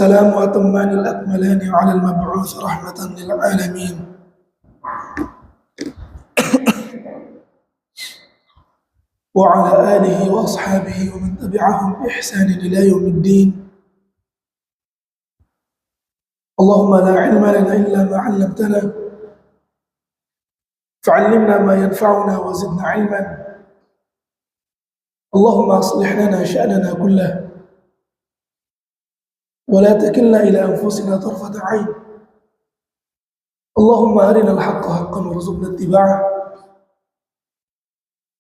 والسلام أتمان الأكملان على المبعوث رحمة للعالمين وعلى آله وأصحابه ومن تبعهم بإحسان إلى يوم الدين. اللهم لا علم لنا إلا ما علمتنا فعلمنا ما ينفعنا وزدنا علما. اللهم أصلح لنا شأننا كله ولا تكلنا إلى أنفسنا طرفة عين. اللهم أرنا الحق حقا وارزقنا اتباعه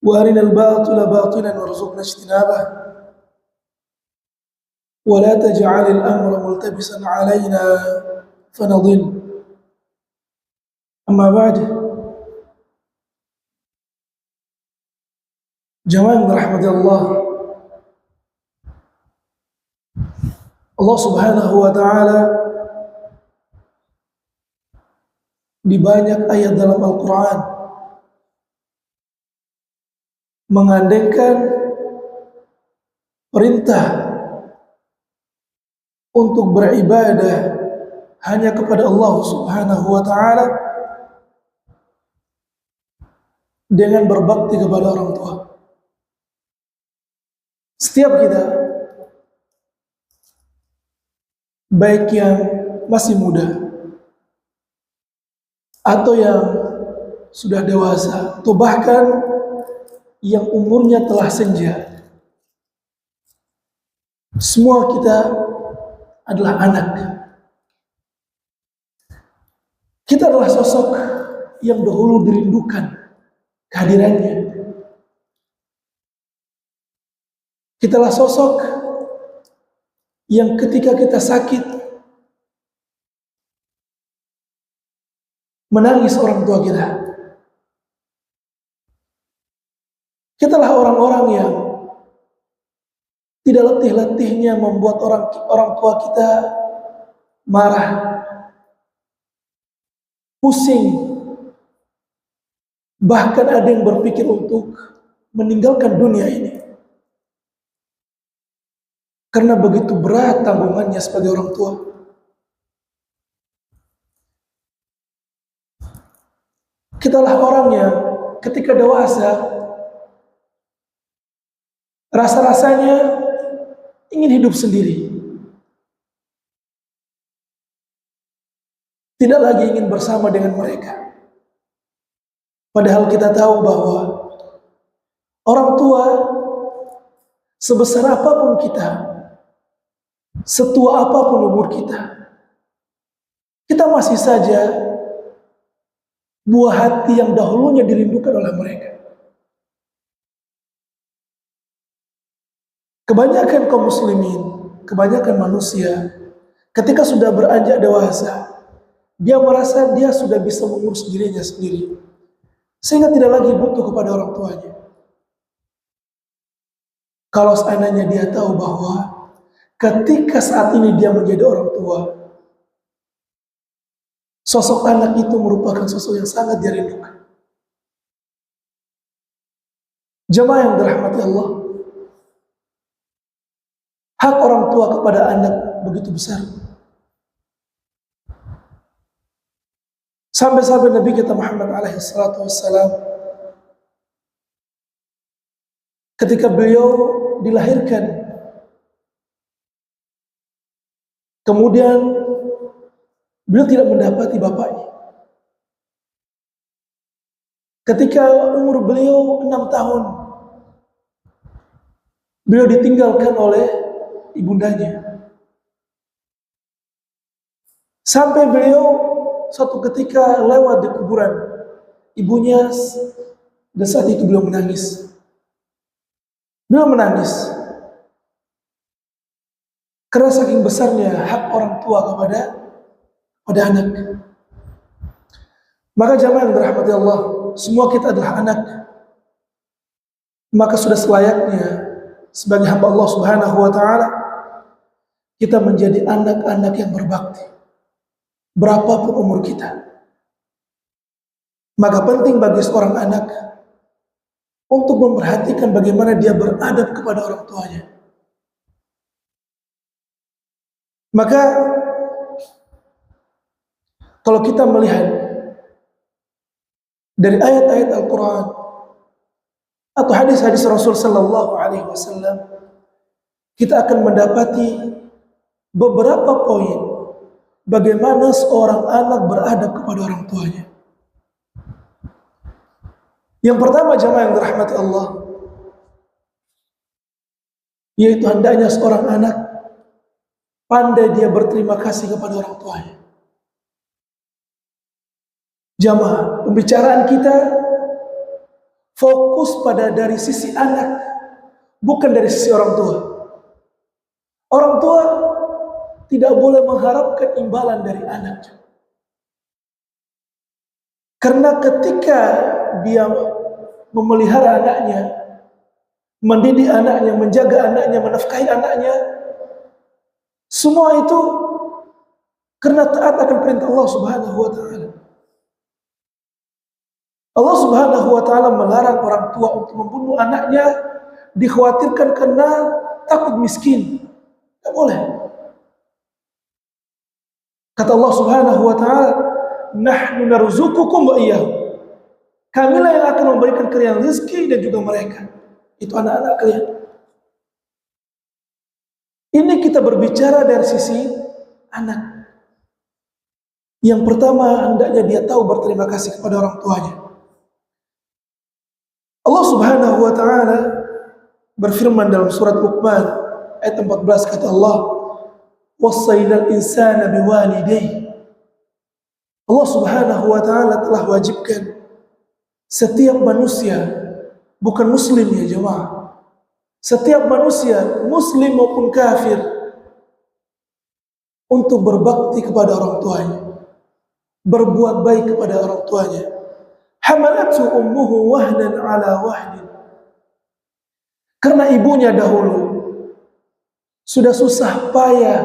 وأرنا الباطل باطلا وارزقنا اجتنابه ولا تجعل الأمر ملتبسا علينا فنضل. أما بعد، jamaah rahmati Allah subhanahu wa ta'ala di banyak ayat dalam Al-Quran mengandengkan perintah untuk beribadah hanya kepada Allah subhanahu wa ta'ala dengan berbakti kepada orang tua. Setiap kita, baik yang masih muda atau yang sudah dewasa atau bahkan yang umurnya telah senja, semua kita adalah anak. Kita adalah sosok yang dahulu dirindukan kehadirannya. Kita adalah sosok yang ketika kita sakit menangis orang tua kita. Kita adalah orang-orang yang tidak letih-letihnya membuat orang tua kita marah, pusing, bahkan ada yang berpikir untuk meninggalkan dunia ini. Karena begitu berat tanggungannya sebagai orang tua. Kitalah orang yang ketika dewasa rasa-rasanya ingin hidup sendiri. Tidak lagi ingin bersama dengan mereka. Padahal kita tahu bahwa orang tua sebesar apapun kita, setua apapun umur kita, kita masih saja buah hati yang dahulunya dirindukan oleh mereka. Kebanyakan kaum muslimin, kebanyakan manusia, ketika sudah beranjak dewasa, dia merasa dia sudah bisa mengurus dirinya sendiri, sehingga tidak lagi butuh kepada orang tuanya. Kalau seandainya dia tahu bahwa ketika saat ini dia menjadi orang tua, sosok anak itu merupakan sosok yang sangat dirindukan. Jemaah yang dirahmati Allah, hak orang tua kepada anak begitu besar. Sampai-sampai Nabi kita Muhammad alaihi salatu wassalam, ketika beliau dilahirkan, kemudian beliau tidak mendapati bapaknya. Ketika umur beliau 6 tahun, beliau ditinggalkan oleh ibundanya. Sampai beliau suatu ketika lewat di kuburan ibunya, dan saat itu beliau menangis. Beliau menangis karena saking besarnya hak orang tua kepada anak. Maka jamaah yang dirahmati Allah, semua kita adalah anak. Maka sudah selayaknya sebagai hamba Allah subhanahu wa ta'ala, kita menjadi anak-anak yang berbakti berapapun umur kita. Maka penting bagi seorang anak untuk memperhatikan bagaimana dia beradab kepada orang tuanya. Maka kalau kita melihat dari ayat-ayat Al-Quran atau hadis-hadis Rasul Sallallahu Alaihi Wasallam, kita akan mendapati beberapa poin bagaimana seorang anak beradab kepada orang tuanya. Yang pertama, jamaah yang dirahmati Allah, yaitu hendaknya seorang anak pandai dia berterima kasih kepada orang tuanya. Jamaah, pembicaraan kita fokus pada dari sisi anak, bukan dari sisi orang tua. Orang tua tidak boleh mengharapkan imbalan dari anak. Karena ketika dia memelihara anaknya, mendidik anaknya, menjaga anaknya, menafkahi anaknya, semua itu karena taat akan perintah Allah Subhanahu wa taala. Allah Subhanahu wa taala melarang orang tua untuk membunuh anaknya dikhawatirkan karena takut miskin. Tidak boleh. Kata Allah Subhanahu wa taala, "Nahnu narzuqukum wa iyyahum." Kamilah yang akan memberikan kalian rezeki dan juga mereka. Itu anak-anak kalian. Ini kita berbicara dari sisi anak. Yang pertama, hendaknya dia tahu berterima kasih kepada orang tuanya. Allah Subhanahu wa taala berfirman dalam surat Luqman ayat 14, kata Allah, "Wassaynal insana biwalidayhi." Allah Subhanahu wa taala telah wajibkan setiap manusia, bukan muslim ya jemaah, setiap manusia muslim maupun kafir, untuk berbakti kepada orang tuanya, berbuat baik kepada orang tuanya. Hamalathu ummuhu wahnan ala wahnin. Karena ibunya dahulu sudah susah payah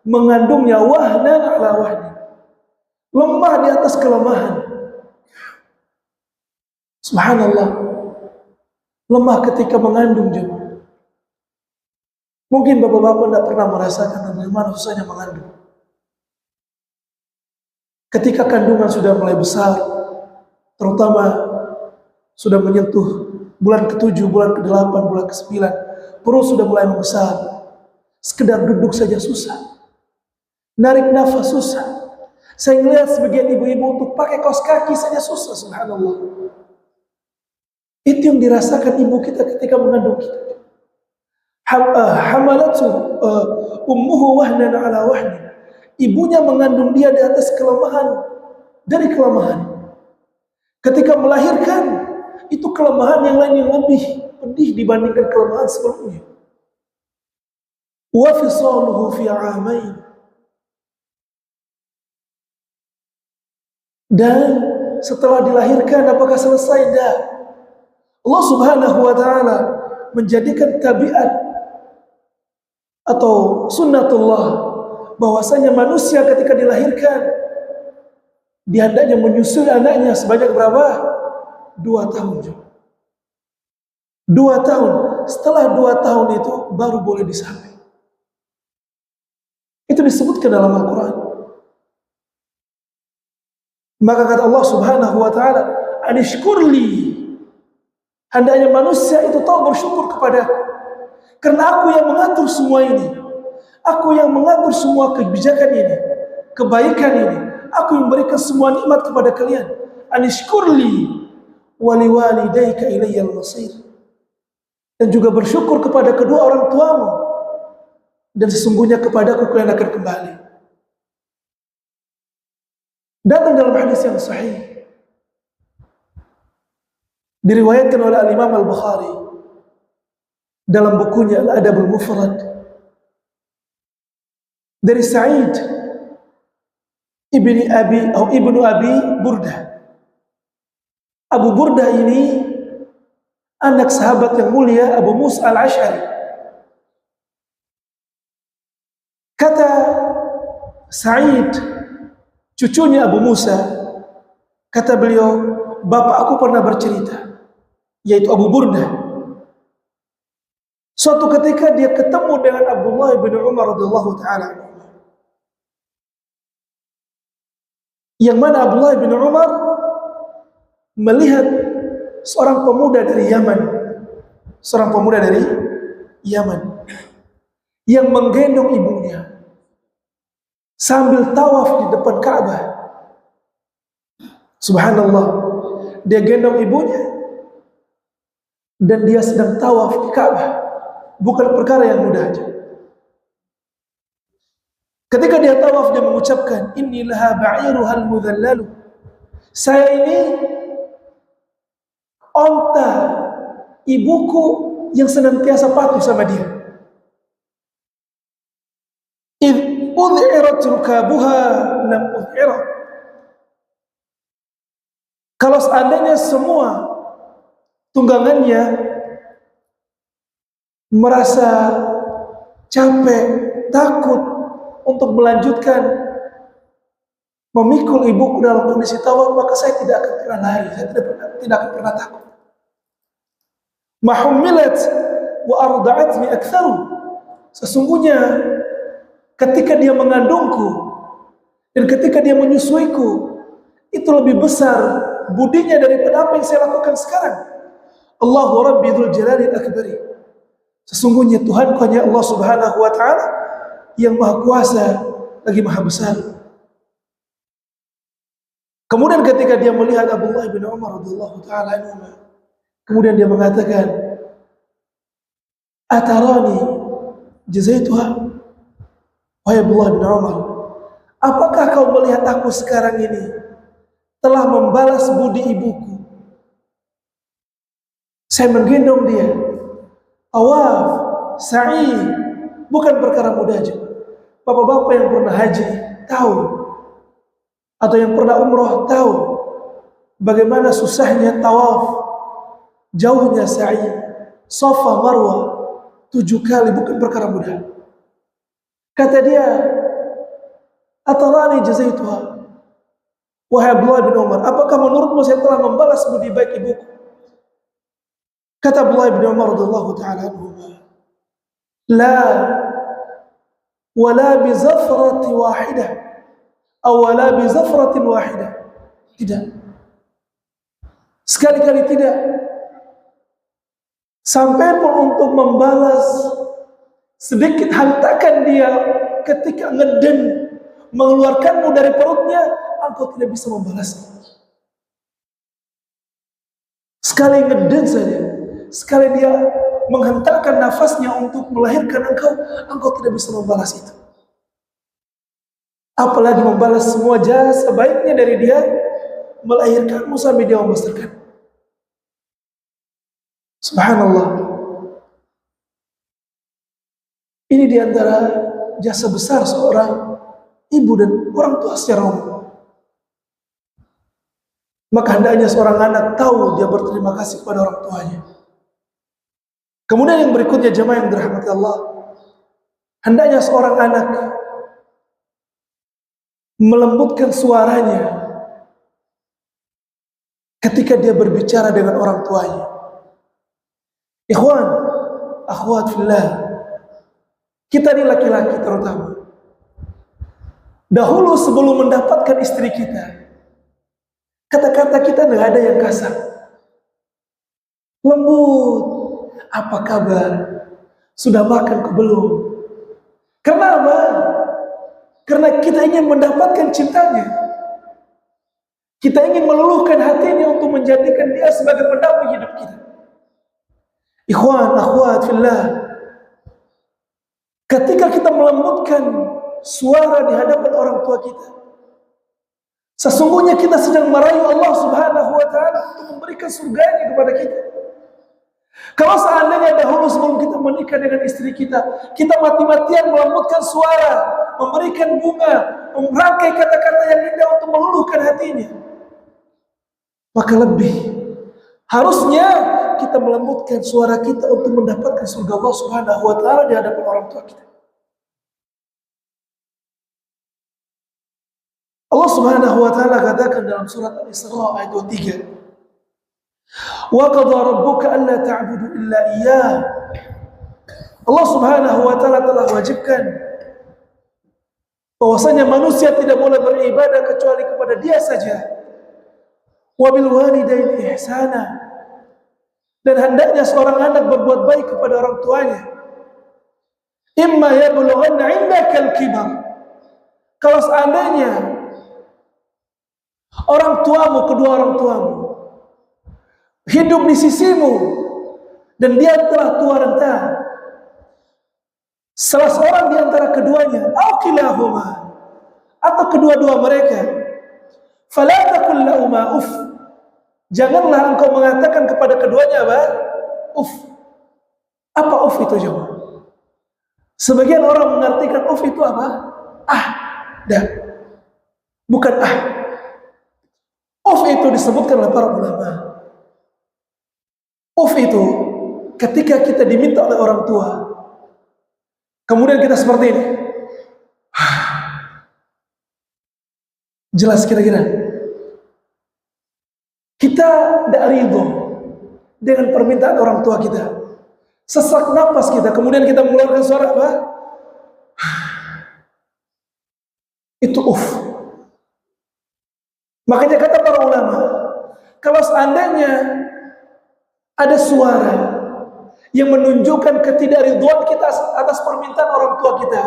mengandungnya, wahnan ala wahnin, lemah di atas kelemahan. Subhanallah, lemah ketika mengandung jemaah. Mungkin bapak-bapak tidak pernah merasakan bagaimana susahnya mengandung. Ketika kandungan sudah mulai besar, terutama sudah menyentuh bulan ke-7, bulan ke-8, bulan ke-9, perut sudah mulai membesar. Sekedar duduk saja susah, narik nafas susah. Saya melihat sebagian ibu-ibu untuk pakai kaos kaki saja susah. Subhanallah. Itu yang dirasakan ibu kita ketika mengandung kita. Hamalathu ummuhu wahnan ala wahnin. Ibunya mengandung dia di atas kelemahan dari kelemahan. Ketika melahirkan, itu kelemahan yang lain yang lebih pedih dibandingkan kelemahan sebelumnya. Wa fisaluhu fi 'amain. Dan setelah dilahirkan, apakah selesai? Tidak. Allah Subhanahu wa taala menjadikan tabiat atau sunnatullah bahwasanya manusia ketika dilahirkan dia hendaknya menyusui anaknya sebanyak berapa? 2 tahun. 2 tahun. Setelah 2 tahun itu baru boleh disapih. Itu disebutkan dalam Al-Quran. Maka kata Allah Subhanahu wa taala, "Anishkurli." Hendaknya manusia itu tahu bersyukur kepadaku, karena aku yang mengatur semua ini. Aku yang mengatur semua kebijakan ini, kebaikan ini. Aku yang memberikan semua nikmat kepada kalian. Anishkurli wa liwalidayka ilayyal masir. Dan juga bersyukur kepada kedua orang tuamu, dan sesungguhnya kepadaku kalian akan kembali. Datang dalam hadis yang sahih, diriwayatkan oleh Al-Imam Al-Bukhari dalam bukunya Al-Adab Al-Mufrad, dari Sa'id ibnu Abi Burdah. Abu Burdah ini anak sahabat yang mulia Abu Musa Al-Asy'ari. Kata Sa'id, cucunya Abu Musa, kata beliau, bapak aku pernah bercerita, yaitu Abu Burdah. Suatu ketika dia ketemu dengan Abdullah bin Umar radhiyallahu taala. yang mana Abdullah bin Umar melihat seorang pemuda dari Yaman, yang menggendong ibunya sambil tawaf di depan Ka'bah. Subhanallah, dia gendong ibunya dan dia sedang tawaf di Ka'bah. Bukan perkara yang mudah aja. Ketika dia tawaf, dia mengucapkan, inni laha ba'iruhal mudhallalu. Saya ini onta ibuku yang senantiasa patuh sama dia. Idh udhirat rukabuha lam udhirat. Kalau seandainya semua tunggangannya merasa capek, takut untuk melanjutkan memikul ibuku dalam kondisi tawaf, maka saya tidak akan pernah lari, saya tidak akan pernah takut. Mahummilat wa arda'atni aktsaru. Sesungguhnya ketika dia mengandungku dan ketika dia menyusuiku, itu lebih besar budinya daripada apa yang saya lakukan sekarang. Allahu Rabbi dzul jalalil akbari. Sesungguhnya Tuhanku hanya Allah Subhanahu wa taala yang maha kuasa lagi maha besar. Kemudian ketika dia melihat Abdullah bin Umar radhiyallahu taala anhu, kemudian dia mengatakan, "Atarani jazaituha?" Wahai Abdullah bin Umar, apakah kau melihat aku sekarang ini telah membalas budi ibuku? Saya menggendong dia, tawaf, sa'i, bukan perkara mudah aja. Bapak-bapak yang pernah haji tahu, atau yang pernah umroh tahu bagaimana susahnya tawaf, jauhnya sa'i, Safa Marwah 7 kali, bukan perkara mudah. Kata dia, atarani jazaituha. Wahai Abdullah bin Umar, apakah menurutmu saya telah membalas budi baik ibuku? Kata Abdullah bin Umar radhiyallahu ta'ala anhu, la wala bi zafrati wahidah aw wala bi zafratin wahidah. Tidak, sekali-kali tidak. Sampai pun untuk membalas sedikit hantakan dia ketika ngeden mengeluarkanmu dari perutnya, engkau tidak bisa membalasnya. Sekali ngeden saja, sekali dia menghentakkan nafasnya untuk melahirkan engkau tidak bisa membalas itu. Apalagi membalas semua jasa baiknya dari dia melahirkanmu sampai dia membesarkan. Subhanallah. Ini diantara jasa besar seorang ibu dan orang tua secara umum. Maka hendaknya seorang anak tahu dia berterima kasih kepada orang tuanya. Kemudian yang berikutnya, jemaah yang dirahmati Allah, hendaknya seorang anak melembutkan suaranya ketika dia berbicara dengan orang tuanya. Ikhwan, akhwat fillah, kita ini laki-laki terutama, dahulu sebelum mendapatkan istri kita, kata-kata kita tidak ada yang kasar, lembut. Apa kabar? Sudah makan ke belum? Kenapa? Karena kita ingin mendapatkan cintanya. Kita ingin meluluhkan hatinya untuk menjadikan dia sebagai pendamping hidup kita. Ikhwan, akhwat fillah, ketika kita melembutkan suara di hadapan orang tua kita, sesungguhnya kita sedang merayu Allah Subhanahu wa ta'ala untuk memberikan surganya kepada kita. Kalau seandainya dahulu sebelum kita menikah dengan istri kita, kita mati-matian melembutkan suara, memberikan bunga, merangkai kata-kata yang indah untuk meluluhkan hatinya, maka lebih harusnya kita melembutkan suara kita untuk mendapatkan surga Allah Subhanahu wa ta'ala di hadapan orang tua kita. Allah Subhanahu wa ta'ala katakan dalam surat Al-Isra ayat 23, wa qadha rabbuka alla ta'budu illa iyyah. Allah Subhanahu wa ta'ala telah wajibkan bahwasanya manusia tidak boleh beribadah kecuali kepada Dia saja. Wa bil walidaini ihsana, dan hendaknya seorang anak berbuat baik kepada orang tuanya. Imma yablughanna 'indaka al-kibar, kalau seandainya orang tuamu, kedua orang tuamu hidup di sisimu dan dia telah tua renta, salah seorang di antara keduanya, au kilahuma, atau kedua-dua mereka, fala taqul lahuma uff, janganlah engkau mengatakan kepada keduanya apa? Uff. Apa uff itu jemaah? Sebagian orang mengartikan uff itu apa? Ah, dah. Bukan ah. Uff itu disebutkan oleh para ulama. Uff itu ketika kita diminta oleh orang tua, kemudian kita seperti ini. Jelas kira-kira? Kita tidak ridho dengan permintaan orang tua kita. Sesak nafas kita, kemudian kita mengeluarkan suara apa? Itu uff. Makanya kata para ulama, kalau seandainya ada suara yang menunjukkan ketidakridhoan kita atas permintaan orang tua kita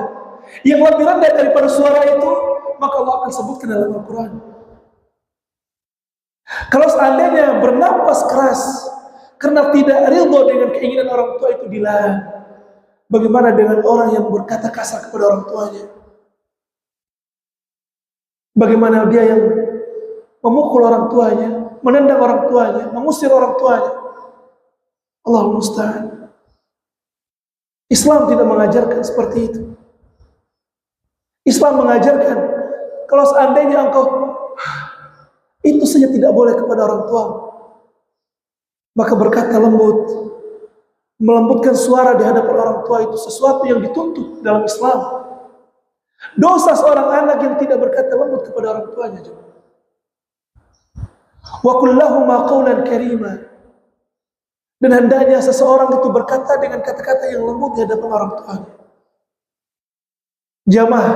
yang lebih rendah daripada suara itu, maka Allah akan sebutkan dalam Al-Quran. Kalau seandainya bernapas keras karena tidak ridho dengan keinginan orang tua, itu dilarang. Bagaimana dengan orang yang berkata kasar kepada orang tuanya? Bagaimana dia yang memukul orang tuanya, menendang orang tuanya, mengusir orang tuanya? Allah musta'an. Islam tidak mengajarkan seperti itu. Islam mengajarkan kalau seandainya engkau itu saja tidak boleh kepada orang tua, maka berkata lembut, melembutkan suara di hadapan orang tua itu sesuatu yang dituntut dalam Islam. Dosa seorang anak yang tidak berkata lembut kepada orang tuanya. Wa qul lahuma qawlan karima, dan hendaknya seseorang itu berkata dengan kata-kata yang lembut di hadapan orang tuanya. Jamaah,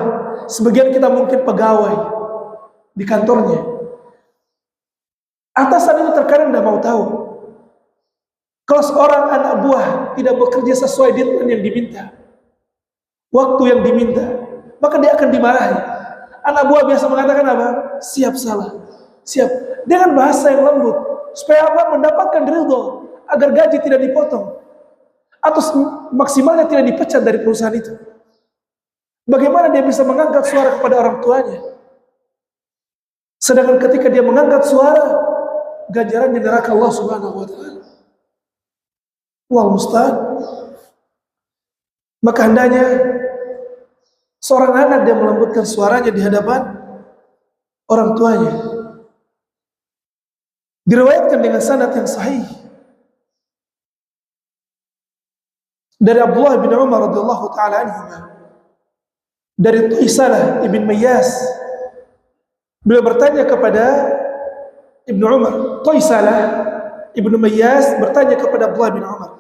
sebagian kita mungkin pegawai di kantornya, atasan itu terkadang tidak mau tahu. Kalau seorang anak buah tidak bekerja sesuai deadline yang diminta, waktu yang diminta, maka dia akan dimarahi. Anak buah biasa mengatakan apa? Siap salah, siap, dengan bahasa yang lembut, supaya apa? Mendapatkan ridho, agar gaji tidak dipotong atau maksimalnya tidak dipecat dari perusahaan itu. Bagaimana dia bisa mengangkat suara kepada orang tuanya? Sedangkan ketika dia mengangkat suara, ganjaran di neraka Allah Subhanahu wa taala. Wal musta'an. Maka hendaknya seorang anak dia melembutkan suaranya di hadapan orang tuanya. Diriwayatkan dengan sanad yang sahih dari Abdullah bin Umar radhiyallahu taala anhu, dari Tuisalah ibn Mayyas, beliau bertanya kepada Ibnu Umar. Tuisalah ibn Mayyas bertanya kepada Abdullah bin Umar.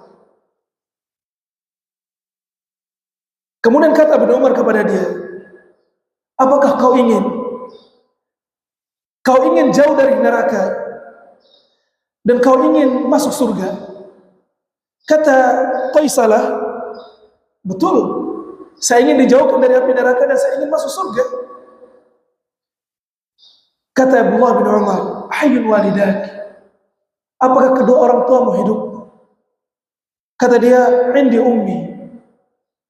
Kemudian kata Ibnu Umar kepada dia, apakah kau ingin jauh dari neraka dan kau ingin masuk surga? Kata Tuisalah, betul, saya ingin dijauhkan dari api neraka dan saya ingin masuk surga. Kata Abdullah bin Umar, hayyun walidak, apakah kedua orang tuamu hidup? Kata dia, indi ummi,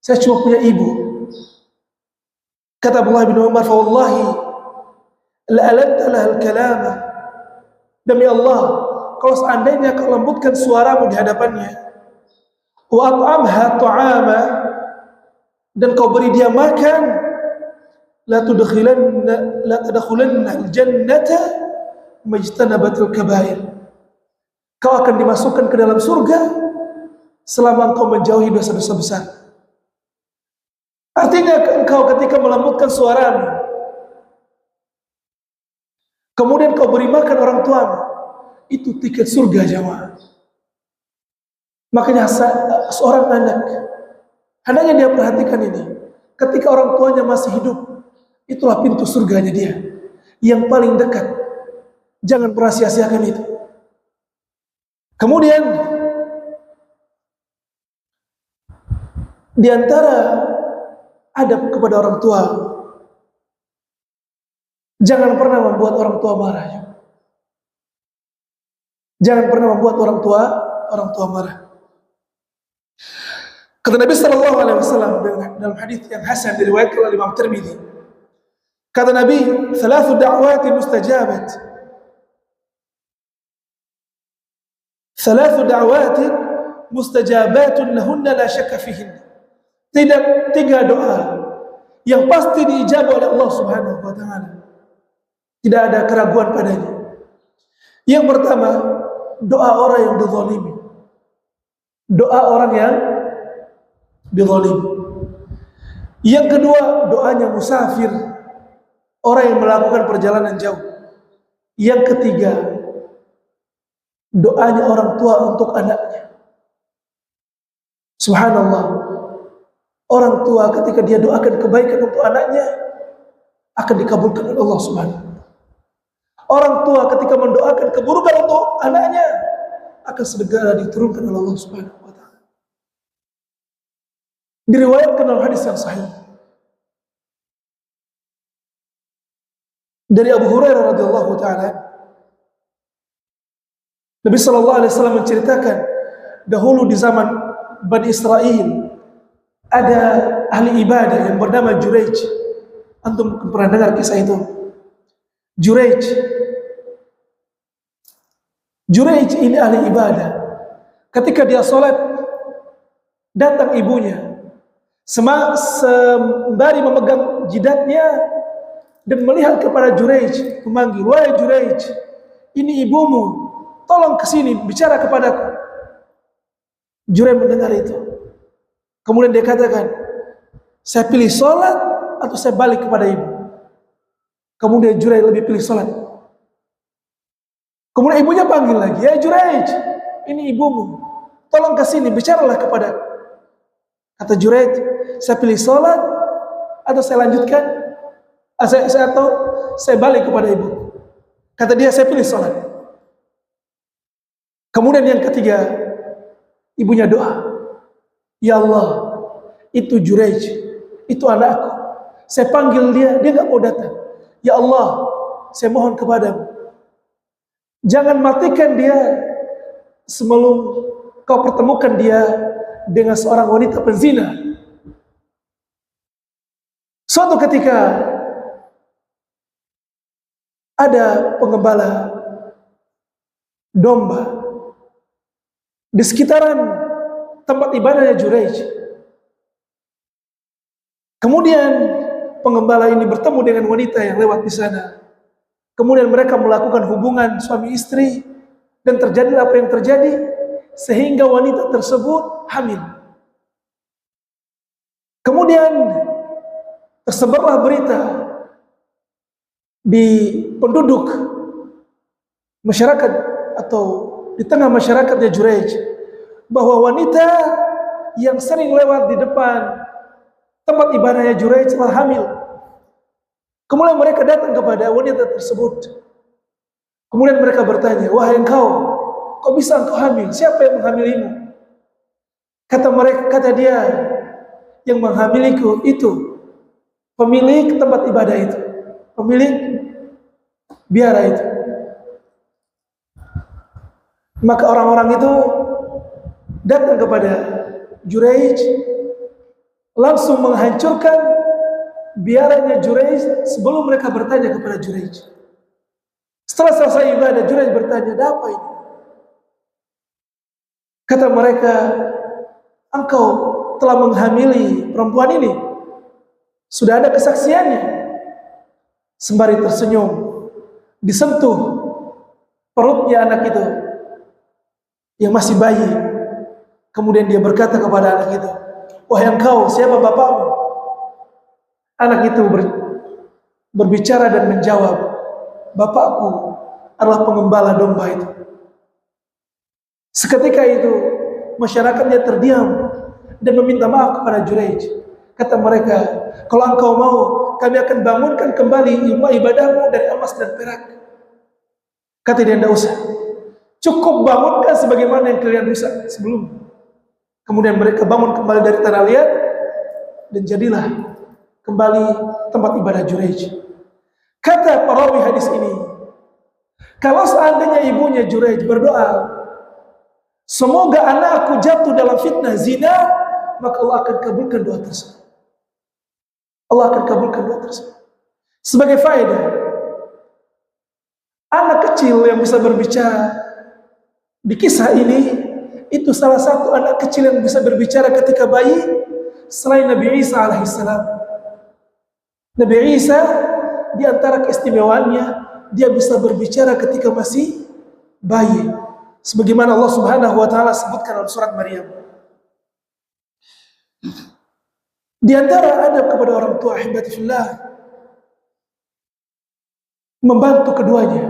saya cuma punya ibu. Kata Abdullah bin Umar, fa wallahi la alanta laha al-kalama, demi Allah, kalau seandainya kau lembutkan suaramu di hadapannya, wa at'amha ta'ama, dan kau beri dia makan, la tadkhulanna al-jannata majtanabatil kabair, kau akan dimasukkan ke dalam surga selama engkau menjauhi dosa-dosa besar. Artinya engkau ketika melembutkan suaramu, kemudian kau beri makan orang tuamu, itu tiket surga jemaah. Makanya seorang anak hendaknya dia perhatikan ini. Ketika orang tuanya masih hidup, itulah pintu surganya dia, yang paling dekat. Jangan pernah sia-siakan itu. Kemudian di antara adab kepada orang tua, jangan pernah membuat orang tua marah. Jangan pernah membuat orang tua marah. Kata Nabi sallallahu alaihi wasallam dalam hadis yang hasan diriwayatkan oleh Imam Tirmidzi. Kata Nabi, "Thalathu da'watin mustajabat." Thalathu da'watin mustajabatun lahunna la syakka fihinna. Tiga doa yang pasti diijabah oleh Allah Subhanahu wa taala. Tidak ada keraguan padanya. Yang pertama, doa orang yang dizalimi. Doa orang yang dizalimi. Yang kedua, doanya musafir, orang yang melakukan perjalanan jauh. Yang ketiga, doanya orang tua untuk anaknya. Subhanallah. Orang tua ketika dia doakan kebaikan untuk anaknya akan dikabulkan oleh Allah Subhanahu. Orang tua ketika mendoakan keburukan untuk anaknya akan segera diturunkan oleh Allah Subhanahu wa taala. Diriwayatkan dalam hadis yang sahih dari Abu Hurairah radhiyallahu taala, Nabi sallallahu alaihi wasallam menceritakan dahulu di zaman Bani Israel ada ahli ibadah yang bernama Juraij. Antum pernah dengar kisah itu? Juraij ini ahli ibadah. Ketika dia sholat, datang ibunya sembari memegang jidatnya dan melihat kepada Juraij, memanggil, "Wahai Juraij, ini ibumu, tolong kesini bicara kepadaku." Juraij mendengar itu. Kemudian dia katakan, "Saya pilih sholat atau saya balik kepada ibu?" Kemudian Juraij lebih pilih sholat. Kemudian ibunya panggil lagi, "Ya Juraij, ini ibumu, tolong kesini, bicaralah kepada." Kata Juraij, "Saya pilih sholat atau saya lanjutkan? Atau saya balik kepada ibu?" Kata dia, "Saya pilih sholat." Kemudian yang ketiga, ibunya doa, "Ya Allah, itu Juraij, itu anakku. Saya panggil dia nggak mau datang. Ya Allah, saya mohon kepadamu, jangan matikan dia sebelum kau pertemukan dia dengan seorang wanita penzina." Suatu ketika ada pengembala domba di sekitaran tempat ibadahnya Juraij. Kemudian pengembala ini bertemu dengan wanita yang lewat di sana. Kemudian mereka melakukan hubungan suami istri dan terjadi apa yang terjadi sehingga wanita tersebut hamil. Kemudian tersebarlah berita di penduduk masyarakat atau di tengah masyarakatnya Juraij bahwa wanita yang sering lewat di depan tempat ibadahnya Juraij telah hamil. Kemudian mereka datang kepada wanita tersebut. Kemudian mereka bertanya, "Wahai engkau, kok bisa engkau hamil? Siapa yang menghamilimu?" Kata dia, "Yang menghamiliku itu pemilik tempat ibadah itu, pemilik biara itu." Maka orang-orang itu datang kepada Juraij, langsung menghancurkan biaranya Juraij sebelum mereka bertanya kepada Juraij. Setelah selesai ibadah, Juraij bertanya, "Ada apa ini?" Kata mereka, "Engkau telah menghamili perempuan ini. Sudah ada kesaksiannya." Sembari tersenyum, disentuh perutnya anak itu yang masih bayi. Kemudian dia berkata kepada anak itu, "Wahai engkau, siapa bapakmu?" Anak itu berbicara dan menjawab, "Bapakku adalah pengembala domba itu." Seketika itu masyarakatnya terdiam dan meminta maaf kepada Juraij. Kata mereka, "Kalau engkau mau kami akan bangunkan kembali rumah ibadahmu dari emas dan perak. Kata dia, tidak usah. Cukup bangunkan sebagaimana yang kalian rusak sebelum. Kemudian mereka bangun kembali dari tanah liat, dan jadilah kembali tempat ibadah Juraij. Kata perawi hadis ini, kalau seandainya ibunya Juraij berdoa, semoga anakku jatuh dalam fitnah zina, maka Allah akan kabulkan doa tersebut. Allah akan kabulkan doa tersebut. Sebagai faedah, anak kecil yang bisa berbicara di kisah ini, itu salah satu anak kecil yang bisa berbicara ketika bayi selain Nabi Isa alaihissalam. Nabi Isa di antara keistimewaannya, dia bisa berbicara ketika masih bayi, sebagaimana Allah Subhanahu wa taala sebutkan dalam surat Maryam. Di antara adab kepada orang tua, ahibati fillah, membantu keduanya,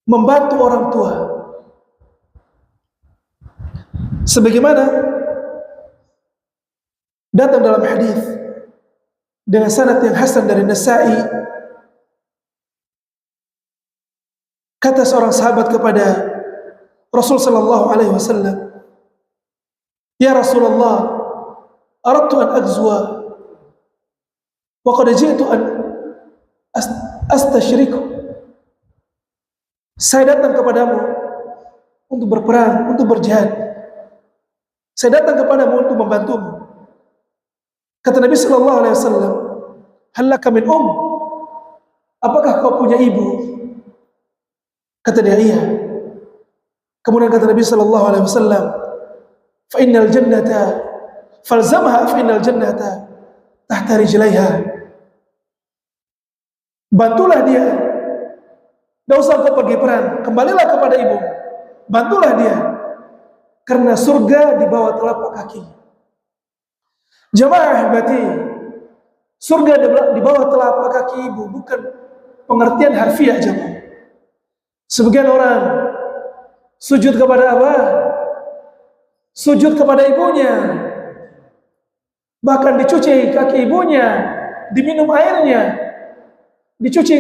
membantu orang tua. Sebagaimana datang dalam hadis dengan sanad yang hasan dari Nasa'i, kata seorang sahabat kepada Rasul sallallahu alaihi wasallam, "Ya Rasulullah, aradtu an aghzuwa wa qad ji'tu an astashriku." Saya datang kepadamu untuk berperang, untuk berjihad. Saya datang kepadamu untuk membantumu. Kata Nabi sallallahu alaihi wasallam, "Hal laka min Apakah kau punya ibu?" Kata dia, "Iya." Kemudian kata Nabi sallallahu alaihi wasallam, "Fa innal jannata falzamha fa innal jannata tahta rijlaiha." Bantulah dia. Tidak usah kau pergi perang, kembalilah kepada ibu. Bantulah dia, karena surga di bawah telapak kaki. Jamaah berarti surga di bawah telapak kaki ibu bukan pengertian harfiah jemaah. Sebagian orang sujud kepada apa? Sujud kepada ibunya. Bahkan dicuci kaki ibunya, diminum airnya, dicuci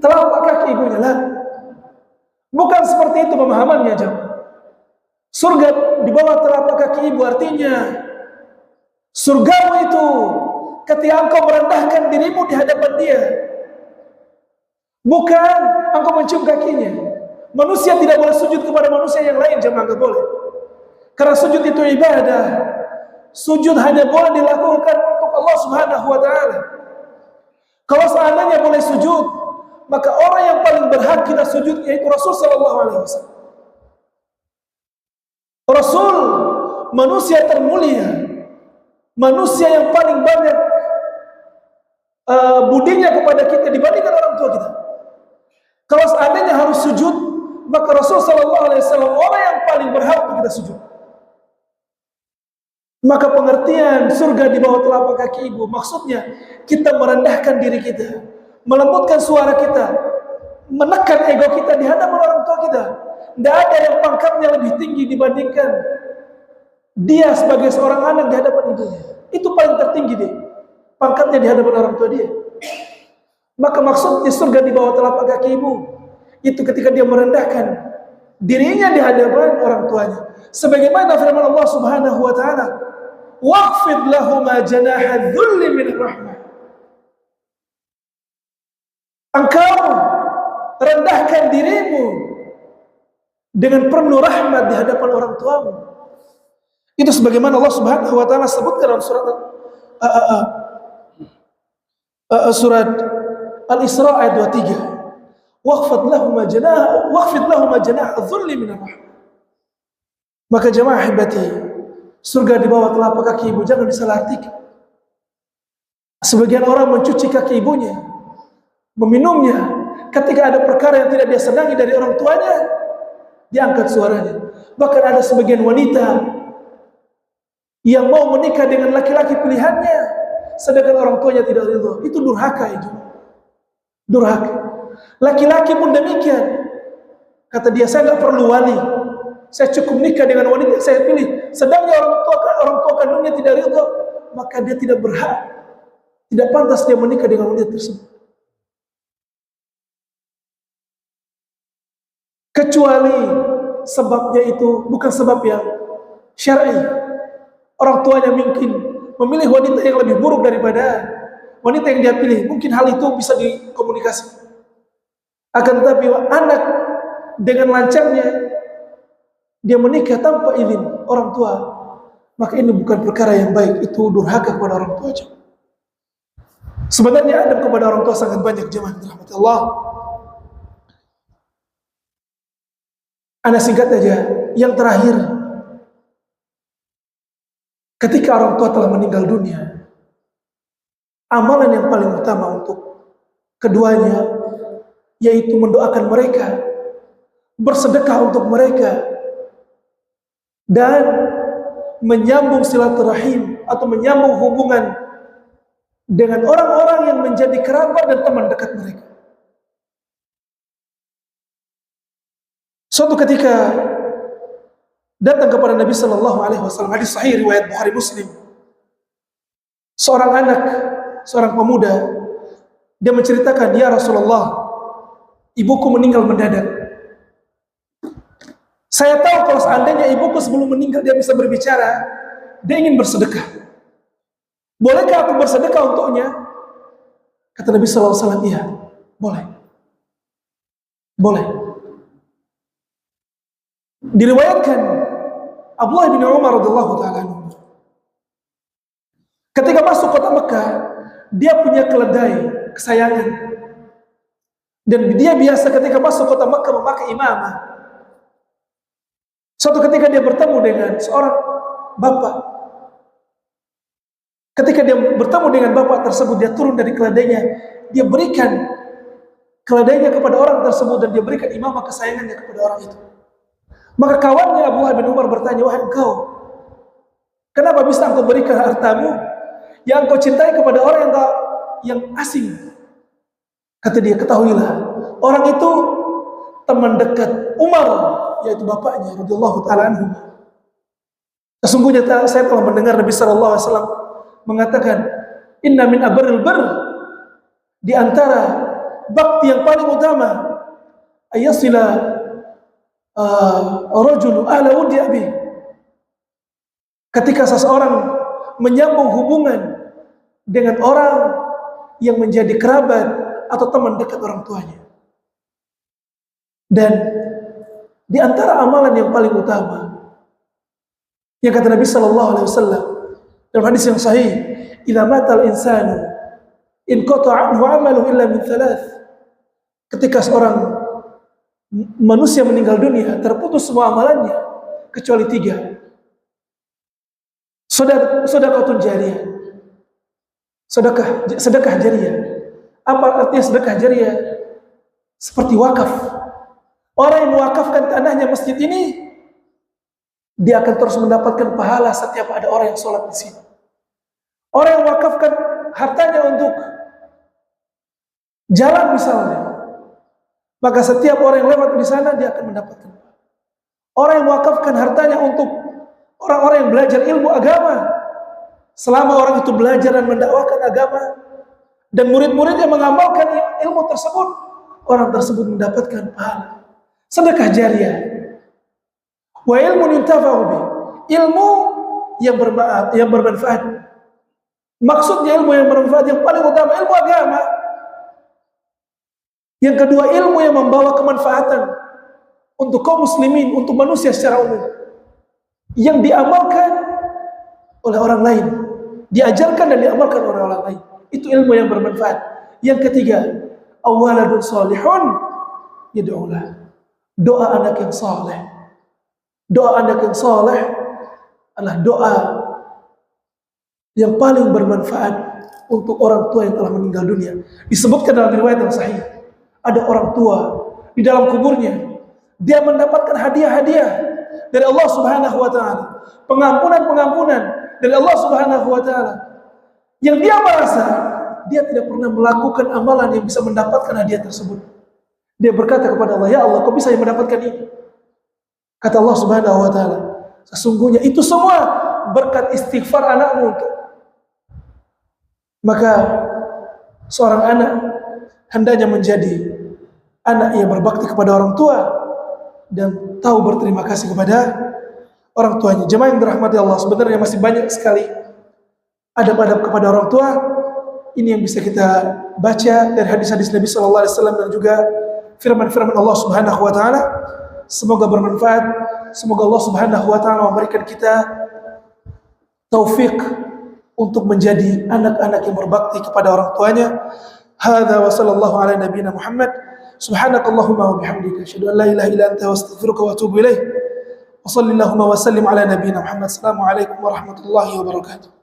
telapak kaki ibunya lah. Bukan seperti itu pemahamannya jemaah. Surga di bawah telapak kaki ibu artinya surgamu itu ketika engkau merendahkan dirimu di hadapan dia, bukan engkau mencium kakinya. Manusia tidak boleh sujud kepada manusia yang lain, jemaah, enggak boleh. Karena sujud itu ibadah. Sujud hanya boleh dilakukan untuk Allah Subhanahu wa taala. Kalau seandainya boleh sujud, maka orang yang paling berhak kita sujud yaitu Rasul sallallahu alaihi wasallam. Rasul, manusia termulia, manusia yang paling banyak budinya kepada kita dibandingkan orang tua kita. Kalau seandainya harus sujud, maka Rasul sallallahu alaihi wasallam orang yang paling berhak untuk kita sujud. Maka pengertian surga di bawah telapak kaki ibu, maksudnya kita merendahkan diri kita, melembutkan suara kita, menekan ego kita di hadapan orang tua kita. Tidak ada yang pangkatnya lebih tinggi dibandingkan dia sebagai seorang anak di hadapan ibunya. Itu paling tertinggi dia, pangkatnya di hadapan orang tua dia. Maka maksudnya surga di bawah telapak kaki ibu itu ketika dia merendahkan dirinya di hadapan orang tuanya. Sebagaimana firman Allah Subhanahu wa taala, "Waqfid lahuma janaha dzulli min rahmah." Engkau rendahkan dirimu dengan penuh rahmat di hadapan orang tuamu. Itu sebagaimana Allah Subhanahu wa taala sebutkan dalam surat Al-Isra ayat 23. Waqfid lahum janaha dzulli min rahmah. Maka jemaah ahibati, surga di bawah telapak kaki ibu jangan disalahartikan. Sebagian orang mencuci kaki ibunya, meminumnya, ketika ada perkara yang tidak dia senangi dari orang tuanya, diangkat suaranya. Bahkan ada sebagian wanita yang mau menikah dengan laki-laki pilihannya, sedangkan orang tuanya tidak ridho. Itu durhaka ya jemaah. Durhaka. Laki-laki pun demikian. Kata dia, saya nggak perlu wali, saya cukup nikah dengan wanita yang saya pilih. Sedangkan orang tua kandungnya tidak ridho, maka dia tidak berhak Tidak pantas dia menikah dengan wanita tersebut. Kecuali sebabnya itu bukan sebab yang syar'i. Orang tuanya mungkin memilih wanita yang lebih buruk daripada wanita yang dia pilih. Mungkin hal itu bisa dikomunikasi. Akan tetapi anak dengan lancarnya dia menikah tanpa izin orang tua, maka ini bukan perkara yang baik. Itu durhaka kepada orang tua. Sebenarnya adab kepada orang tua sangat banyak, jemaah dirahmati Allah. Ana singkat aja. Yang terakhir, ketika orang tua telah meninggal dunia, amalan yang paling utama untuk keduanya yaitu mendoakan mereka, bersedekah untuk mereka, dan menyambung silaturahim atau menyambung hubungan dengan orang-orang yang menjadi kerabat dan teman dekat mereka. Suatu ketika datang kepada Nabi Sallallahu Alaihi Wasallam, hadis sahih riwayat Bukhari Muslim, seorang anak, seorang pemuda, dia menceritakan, ya Rasulullah, ibuku meninggal mendadak. Saya tahu kalau seandainya ibuku sebelum meninggal dia bisa berbicara, dia ingin bersedekah. Bolehkah aku bersedekah untuknya? Kata Nabi Sallallahu Alaihi Wasallam, iya, boleh. Boleh. Diriwayatkan Abdullah bin Umar radhiyallahu taala anhu, ketika masuk kota Mekah, dia punya keledai kesayangan, dan dia biasa ketika masuk kota Mekah memakai imamah. Suatu ketika dia bertemu dengan seorang bapak. Ketika dia bertemu dengan bapak tersebut, dia turun dari keledainya, dia berikan keledainya kepada orang tersebut, dan dia berikan imamah kesayangannya kepada orang itu. Maka kawannya Abdullah bin Umar bertanya, wahai engkau, kenapa bisa engkau berikan hartamu yang engkau cintai kepada orang yang asing? Kata dia, ketahuilah, orang itu teman dekat Umar, yaitu bapaknya radhiyallahu taala anhu. Sesungguhnya saya telah mendengar Nabi sallallahu alaihi wasallam mengatakan, inna min abarril birr, di antara bakti yang paling utama, ayasila rajulu ahla wudi abi, ketika seseorang menyambung hubungan dengan orang yang menjadi kerabat atau teman dekat orang tuanya. Dan di antara amalan yang paling utama yang kata Nabi sallallahu alaihi wasallam dalam hadis yang sahih, idza matal insanu in qata'a anhu 'amaluhu illa min thalath, ketika seorang manusia meninggal dunia, terputus semua amalannya kecuali 3. Sedekahun jariyah. Sedekah jariyah. Apa artinya sedekah jariyah? Seperti wakaf. Orang yang mewakafkan tanahnya masjid ini, dia akan terus mendapatkan pahala setiap ada orang yang sholat di sini. Orang yang mewakafkan hartanya untuk jalan misalnya, maka setiap orang yang lewat di sana dia akan mendapatkan. Orang yang mewakafkan hartanya untuk orang-orang yang belajar ilmu agama, selama orang itu belajar dan mendakwakan agama, dan murid-muridnya mengamalkan ilmu tersebut, orang tersebut mendapatkan pahala. Sedekah jariyah. Wa ilmu yuntafa'u bih, ilmu yang bermanfaat. Maksudnya ilmu yang bermanfaat yang paling utama ilmu agama. Yang kedua, ilmu yang membawa kemanfaatan untuk kaum muslimin, untuk manusia secara umum, yang diamalkan oleh orang lain, diajarkan dan diamalkan oleh orang lain. Itu ilmu yang bermanfaat. Yang ketiga, awaladun salihun yad'ulah, doa anak yang saleh. Doa anak yang saleh adalah doa yang paling bermanfaat untuk orang tua yang telah meninggal dunia. Disebutkan dalam riwayat yang sahih, ada orang tua di dalam kuburnya, dia mendapatkan hadiah-hadiah dari Allah Subhanahu wa taala, pengampunan dari Allah Subhanahu wa taala, yang dia merasa dia tidak pernah melakukan amalan yang bisa mendapatkan hadiah tersebut. Dia berkata kepada Allah, ya Allah, kok bisa yang mendapatkan ini? Kata Allah Subhanahu wa taala, sesungguhnya itu semua berkat istighfar anakmu Maka seorang anak hendaknya menjadi anak yang berbakti kepada orang tua dan tahu berterima kasih kepada orang tuanya. Jemaah yang dirahmati Allah, sebenarnya masih banyak sekali adab-adab kepada orang tua. Ini yang bisa kita baca dari hadis-hadis Nabi sallallahu alaihi wasallam dan juga firman-firman Allah Subhanahu wa taala. Semoga bermanfaat. Semoga Allah Subhanahu wa taala memberikan kita taufik untuk menjadi anak-anak yang berbakti kepada orang tuanya. Hadza wa sallallahu ala nabiyyina Muhammad. Subhanakallahumma wa bihamdika asyhadu an la ilaha illa anta astaghfiruka wa atubu ilaik. Wa sallallahu wa sallim ala nabiyyina Muhammad. Assalamu alaikum warahmatullahi wabarakatuh.